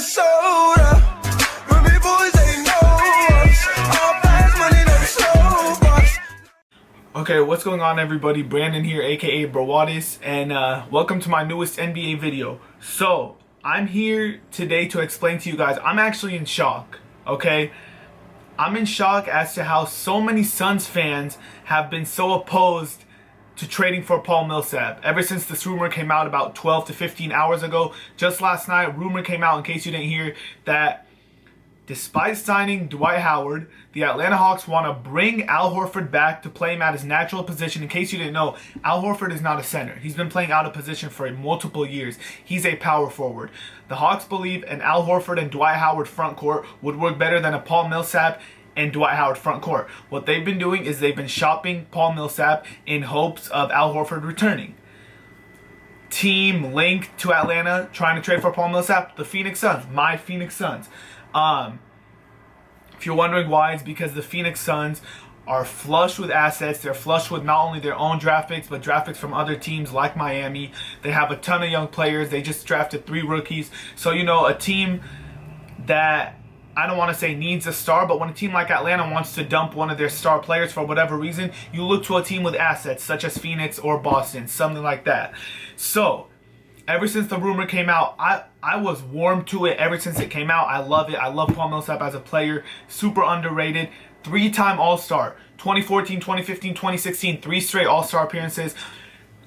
Minnesota. Ruby boys, they know us. All fast money, no slow bucks. Okay, what's going on, everybody? Brandon here, aka Brawadis, and welcome to my newest NBA video. So, I'm here today to explain to you guys, I'm actually in shock, okay? I'm in shock as to how so many Suns fans have been so opposed to trading for Paul Millsap. Ever since this rumor came out about 12 to 15 hours ago, just last night, rumor came out, in case you didn't hear, that despite signing Dwight Howard, the Atlanta Hawks want to bring Al Horford back to play him at his natural position. In case you didn't know, Al Horford is not a center. He's been playing out of position for multiple years. He's a power forward. The Hawks believe an Al Horford and Dwight Howard front court would work better than a Paul Millsap and Dwight Howard front court. What they've been doing is they've been shopping Paul Millsap in hopes of Al Horford returning. Team linked to Atlanta trying to trade for Paul Millsap, the Phoenix Suns, my Phoenix Suns. If you're wondering why, it's because the Phoenix Suns are flush with assets. They're flush with not only their own draft picks, but draft picks from other teams like Miami. They have a ton of young players. They just drafted 3 rookies. So, you know, a team that, I don't want to say needs a star, but when a team like Atlanta wants to dump one of their star players for whatever reason, you look to a team with assets such as Phoenix or Boston, something like that. So, ever since the rumor came out, I was warm to it ever since it came out. I love it. I love Paul Millsap as a player. Super underrated. 3-time All-Star. 2014, 2015, 2016. 3 straight All-Star appearances.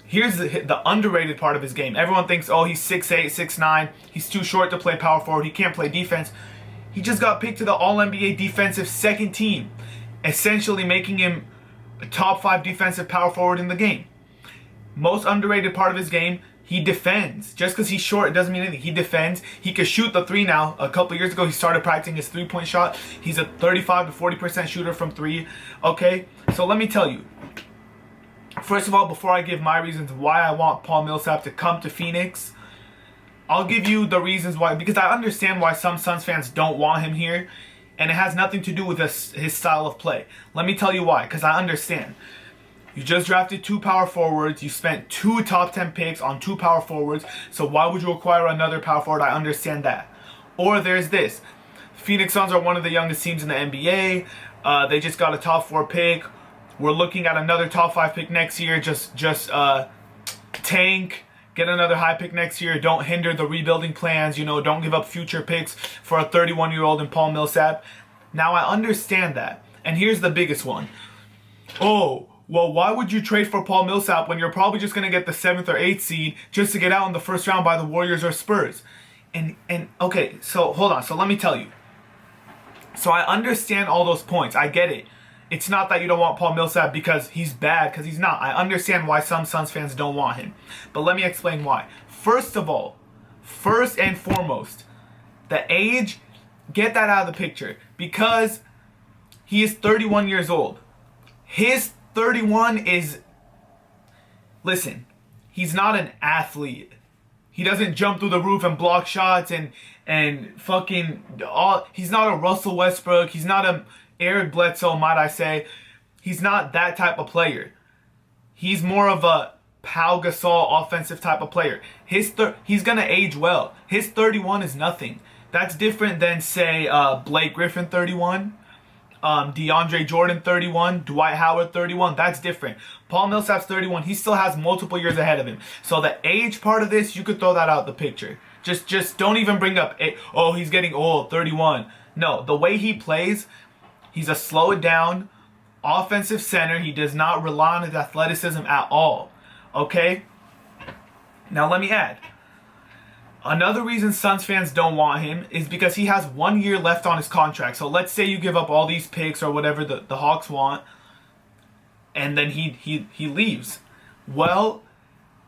Here's the underrated part of his game. Everyone thinks, oh, he's 6'8", 6'9". He's too short to play power forward. He can't play defense. He just got picked to the All-NBA defensive second team, essentially making him a top 5 defensive power forward in the game. Most underrated part of his game, he defends. Just because he's short, it doesn't mean anything. He defends. He can shoot the 3 now. A couple years ago, he started practicing his 3-point shot. He's a 35 to 40% shooter from 3. Okay, so let me tell you. First of all, before I give my reasons why I want Paul Millsap to come to Phoenix, I'll give you the reasons why, because I understand why some Suns fans don't want him here, and it has nothing to do with his style of play. Let me tell you why, because I understand. You just drafted 2 power forwards, you spent 2 top 10 picks on 2 power forwards, so why would you acquire another power forward? I understand that. Or there's this. Phoenix Suns are one of the youngest teams in the NBA. They just got a top 4 pick. We're looking at another top 5 pick next year. Just tank. Get another high pick next year. Don't hinder the rebuilding plans. You know, don't give up future picks for a 31-year-old in Paul Millsap. Now, I understand that. And here's the biggest one. Oh, well, why would you trade for Paul Millsap when you're probably just going to get the 7th or 8th seed just to get out in the first round by the Warriors or Spurs? And okay, so hold on. So let me tell you. So I understand all those points. I get it. It's not that you don't want Paul Millsap because he's bad, because he's not. I understand why some Suns fans don't want him. But let me explain why. First of all, first and foremost, the age, get that out of the picture. Because he is 31 years old. His 31 is, listen, he's not an athlete. He doesn't jump through the roof and block shots and fucking all. He's not a Russell Westbrook. He's not a Eric Bledsoe, might I say. He's not that type of player. He's more of a Pau Gasol offensive type of player. He's going to age well. His 31 is nothing. That's different than, say, Blake Griffin 31, DeAndre Jordan 31, Dwight Howard 31. That's different. Paul Millsap's 31. He still has multiple years ahead of him. So the age part of this, you could throw that out the picture. Just don't even bring up, oh, he's getting old, 31. No, the way he plays, he's a slow it down offensive center. He does not rely on his athleticism at all. Okay? Now let me add. Another reason Suns fans don't want him is because he has 1 year left on his contract. So let's say you give up all these picks or whatever the Hawks want, and then he leaves. Well,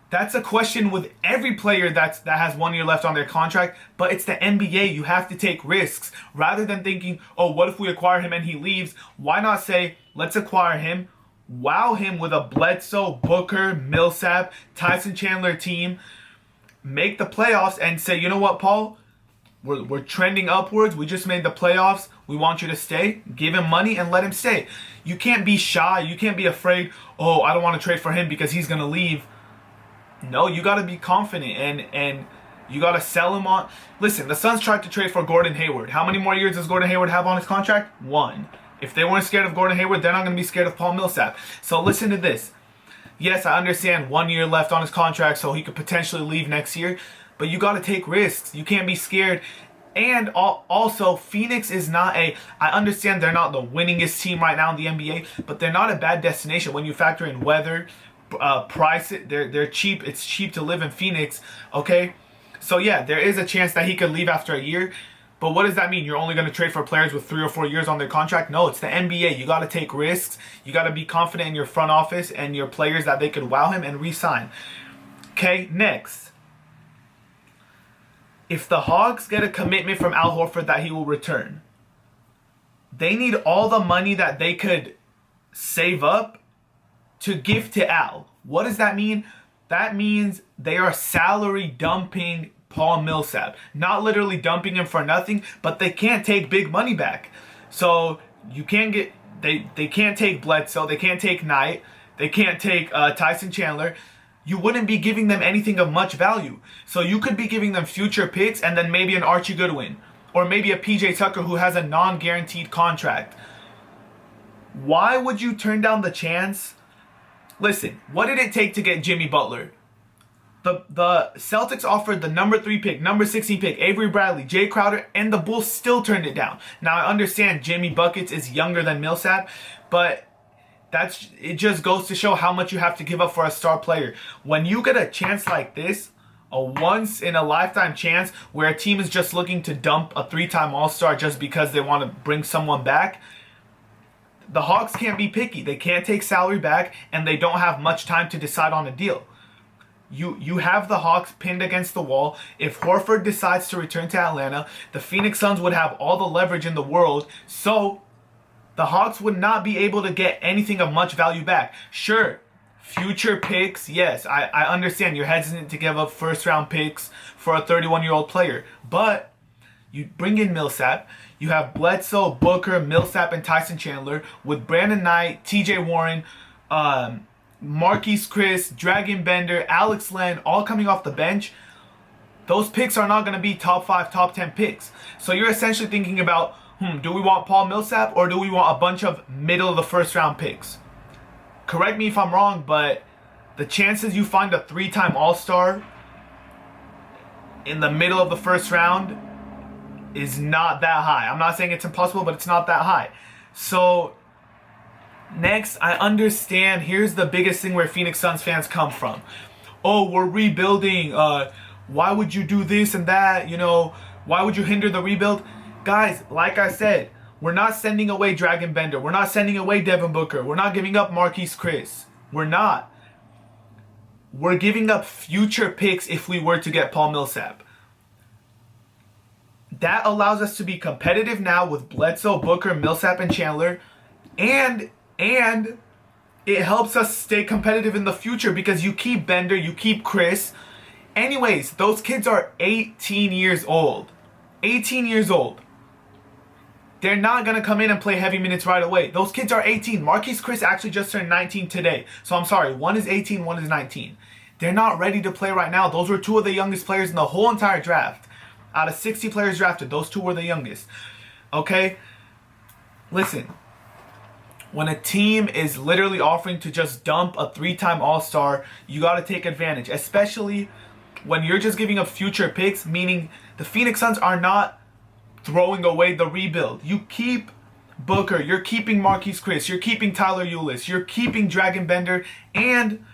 that's a question with every player that has 1 year left on their contract, but it's the NBA. You have to take risks. Rather than thinking, oh, what if we acquire him and he leaves? Why not say, let's acquire him, wow him with a Bledsoe, Booker, Millsap, Tyson Chandler team, make the playoffs and say, you know what, Paul? We're trending upwards. We just made the playoffs. We want you to stay. Give him money and let him stay. You can't be shy. You can't be afraid, oh, I don't want to trade for him because he's going to leave. No, you got to be confident. And You got to sell him on. Listen, the Suns tried to trade for Gordon Hayward. How many more years does Gordon Hayward have on his contract? 1. If they weren't scared of Gordon Hayward, they're not going to be scared of Paul Millsap. So listen to this. Yes, I understand 1 year left on his contract, so he could potentially leave next year. But you got to take risks. You can't be scared. And also, Phoenix is not I understand they're not the winningest team right now in the NBA, but they're not a bad destination when you factor in weather, price. They're cheap. It's cheap to live in Phoenix, okay? So yeah, there is a chance that he could leave after a year. But what does that mean? You're only going to trade for players with 3 or 4 years on their contract? No, it's the NBA. You got to take risks. You got to be confident in your front office and your players that they could wow him and re-sign. Okay, next. If the Hawks get a commitment from Al Horford that he will return, they need all the money that they could save up to give to Al. What does that mean? That means they are salary dumping Paul Millsap. Not literally dumping him for nothing, but they can't take big money back. So you can't get, they can't take Bledsoe, they can't take Knight, they can't take Tyson Chandler. You wouldn't be giving them anything of much value. So you could be giving them future picks and then maybe an Archie Goodwin. Or maybe a PJ Tucker who has a non-guaranteed contract. Why would you turn down the chance? Listen, what did it take to get Jimmy Butler? The Celtics offered the number 3 pick, number 16 pick, Avery Bradley, Jay Crowder, and the Bulls still turned it down. Now I understand Jimmy Buckets is younger than Millsap, but it just goes to show how much you have to give up for a star player. When you get a chance like this, a once in a lifetime chance where a team is just looking to dump a 3-time All-Star just because they want to bring someone back, the Hawks can't be picky. They can't take salary back, and they don't have much time to decide on a deal. You have the Hawks pinned against the wall. If Horford decides to return to Atlanta, the Phoenix Suns would have all the leverage in the world, so the Hawks would not be able to get anything of much value back. Sure, future picks, yes, I understand you're hesitant to give up first-round picks for a 31-year-old player, but you bring in Millsap. You have Bledsoe, Booker, Millsap, and Tyson Chandler with Brandon Knight, TJ Warren, Marquise Chris, Dragon Bender, Alex Len, all coming off the bench. Those picks are not going to be top 5, top 10 picks. So you're essentially thinking about, do we want Paul Millsap or do we want a bunch of middle of the first round picks? Correct me if I'm wrong, but the chances you find a 3-time All-Star in the middle of the first round is not that high. I'm not saying it's impossible, but it's not that high. So next, I understand, here's the biggest thing where Phoenix Suns fans come from. Oh, we're rebuilding. Why would you do this and that? Why would you hinder the rebuild? Guys, like I said, we're not sending away Dragon Bender. We're not sending away Devin Booker. We're not giving up Marquise Chris. We're not. We're giving up future picks if we were to get Paul Millsap. That allows us to be competitive now with Bledsoe, Booker, Millsap, and Chandler. And it helps us stay competitive in the future because you keep Bender, you keep Chris. Anyways, those kids are 18 years old. 18 years old. They're not going to come in and play heavy minutes right away. Those kids are 18. Marquise Chris actually just turned 19 today. So I'm sorry, one is 18, one is 19. They're not ready to play right now. Those were 2 of the youngest players in the whole entire draft. Out of 60 players drafted, those 2 were the youngest. Okay? Listen. When a team is literally offering to just dump a 3-time All-Star, you got to take advantage. Especially when you're just giving up future picks, meaning the Phoenix Suns are not throwing away the rebuild. You keep Booker, you're keeping Marquise Chris, you're keeping Tyler Ulis, you're keeping Dragon Bender, and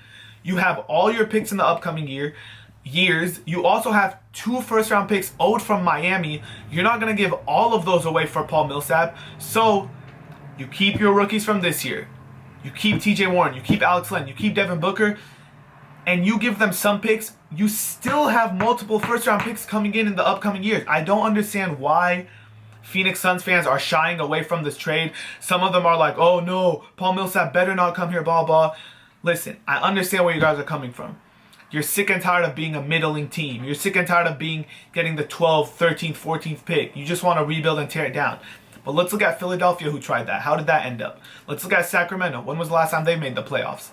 you have all your picks in the upcoming years. You also have 2 first-round picks owed from Miami. You're not going to give all of those away for Paul Millsap. So you keep your rookies from this year. You keep TJ Warren, you keep Alex Len, you keep Devin Booker, and you give them some picks. You still have multiple first-round picks coming in the upcoming years. I don't understand why Phoenix Suns fans are shying away from this trade. Some of them are like, oh no, Paul Millsap better not come here, blah, blah. Listen, I understand where you guys are coming from. You're sick and tired of being a middling team. You're sick and tired of getting the 12th, 13th, 14th pick. You just want to rebuild and tear it down. But let's look at Philadelphia, who tried that. How did that end up? Let's look at Sacramento. When was the last time they made the playoffs?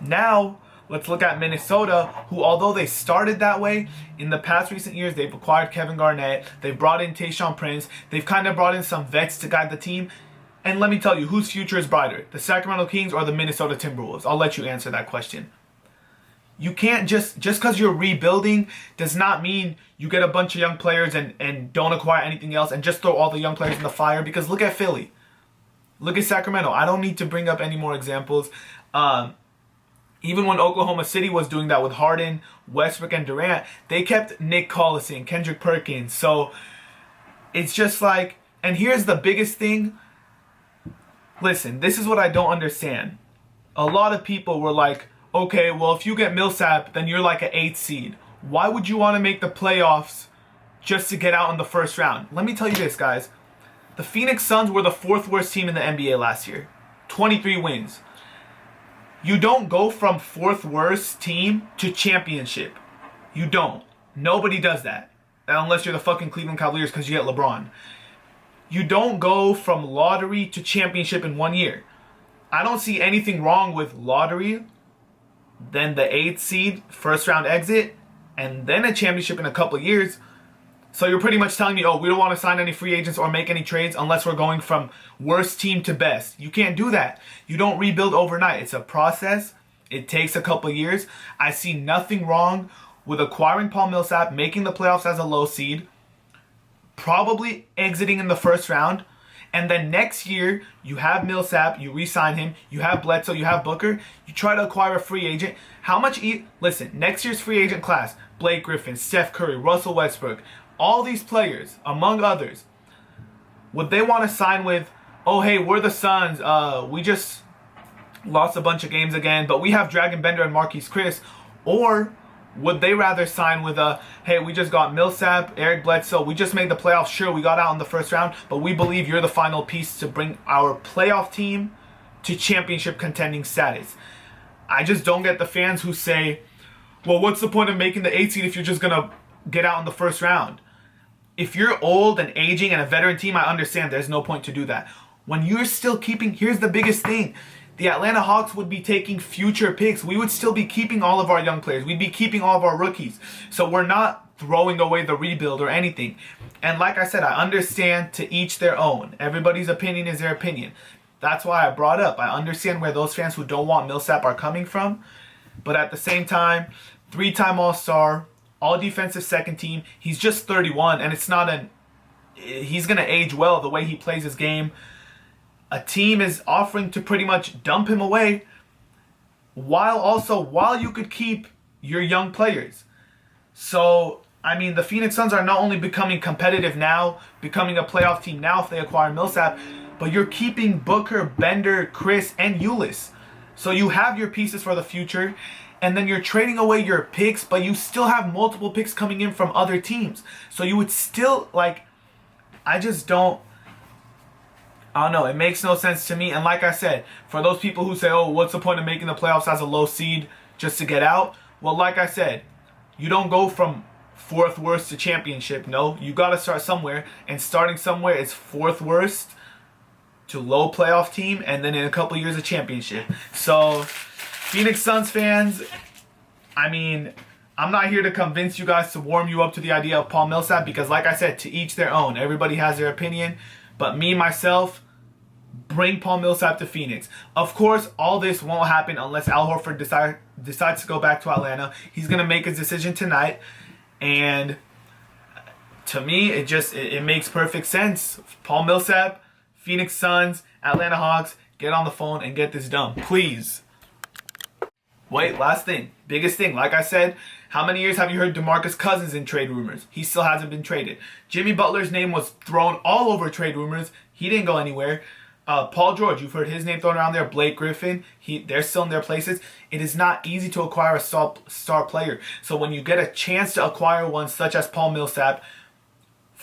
Now, Let's look at Minnesota, who, although they started that way, in the past recent years, they've acquired Kevin Garnett. They've brought in Tayshaun Prince. They've kind of brought in some vets to guide the team. And let me tell you, whose future is brighter? The Sacramento Kings or the Minnesota Timberwolves? I'll let you answer that question. You can't just because you're rebuilding does not mean you get a bunch of young players and don't acquire anything else and just throw all the young players in the fire. Because look at Philly. Look at Sacramento. I don't need to bring up any more examples. Even when Oklahoma City was doing that with Harden, Westbrook, and Durant, they kept Nick Collison, Kendrick Perkins. So it's just like, and here's the biggest thing. Listen, this is what I don't understand. A lot of people were like, okay, well, if you get Millsap, then you're like an 8th seed. Why would you want to make the playoffs just to get out in the first round? Let me tell you this, guys. The Phoenix Suns were the 4th worst team in the NBA last year. 23 wins. You don't go from 4th worst team to championship. You don't. Nobody does that. Unless you're the fucking Cleveland Cavaliers because you get LeBron. You don't go from lottery to championship in 1 year. I don't see anything wrong with lottery, then the 8th seed, first round exit, and then a championship in a couple of years. So you're pretty much telling me, oh, we don't want to sign any free agents or make any trades unless we're going from worst team to best. You can't do that. You don't rebuild overnight. It's a process. It takes a couple of years. I see nothing wrong with acquiring Paul Millsap, making the playoffs as a low seed, probably exiting in the first round, and then next year you have Millsap, you re-sign him, you have Bledsoe, you have Booker, you try to acquire a free agent. How much? Listen, next year's free agent class, Blake Griffin, Steph Curry, Russell Westbrook, all these players, among others, would they want to sign with, oh, hey, we're the Suns, we just lost a bunch of games again, but we have Dragon Bender and Marquise Chris, or would they rather sign with hey, we just got Millsap, Eric Bledsoe, we just made the playoffs, sure, we got out in the first round, but we believe you're the final piece to bring our playoff team to championship contending status. I just don't get the fans who say, well, what's the point of making the 8th seed if you're just going to get out in the first round? If you're old and aging and a veteran team, I understand there's no point to do that. When you're still keeping, here's the biggest thing. The Atlanta Hawks would be taking future picks. We would still be keeping all of our young players. We'd be keeping all of our rookies. So we're not throwing away the rebuild or anything. And like I said, I understand to each their own. Everybody's opinion is their opinion. That's why I brought up. I understand where those fans who don't want Millsap are coming from. But at the same time, 3-time All-Star, all-defensive second team. He's just 31, and it's not he's going to age well the way he plays his game. A team is offering to pretty much dump him away while you could keep your young players. So, I mean, the Phoenix Suns are not only becoming competitive now, becoming a playoff team now if they acquire Millsap, but you're keeping Booker, Bender, Chris, and Ulis. So you have your pieces for the future, and then you're trading away your picks, but you still have multiple picks coming in from other teams. So you would still, I don't know. It makes no sense to me. And like I said, for those people who say, oh, what's the point of making the playoffs as a low seed just to get out? Well, like I said, you don't go from 4th worst to championship. No, you got to start somewhere. And starting somewhere is 4th worst to low playoff team. And then in a couple years, a championship. So, Phoenix Suns fans, I mean, I'm not here to convince you guys to warm you up to the idea of Paul Millsap. Because like I said, to each their own. Everybody has their opinion. But me, myself, bring Paul Millsap to Phoenix. Of course, all this won't happen unless Al Horford decides to go back to Atlanta. He's going to make his decision tonight. And to me, it makes perfect sense. Paul Millsap, Phoenix Suns, Atlanta Hawks, get on the phone and get this done. Please. Wait, last thing. Biggest thing. Like I said, how many years have you heard DeMarcus Cousins in trade rumors? He still hasn't been traded. Jimmy Butler's name was thrown all over trade rumors. He didn't go anywhere. Paul George, you've heard his name thrown around there. Blake Griffin, they're still in their places. It is not easy to acquire a star player. So when you get a chance to acquire one such as Paul Millsap,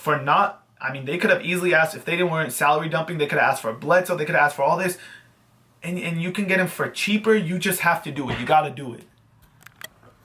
they could have easily asked, if they weren't salary dumping, they could have asked for Bledsoe, they could have asked for all this. And you can get him for cheaper. You just have to do it. You got to do it.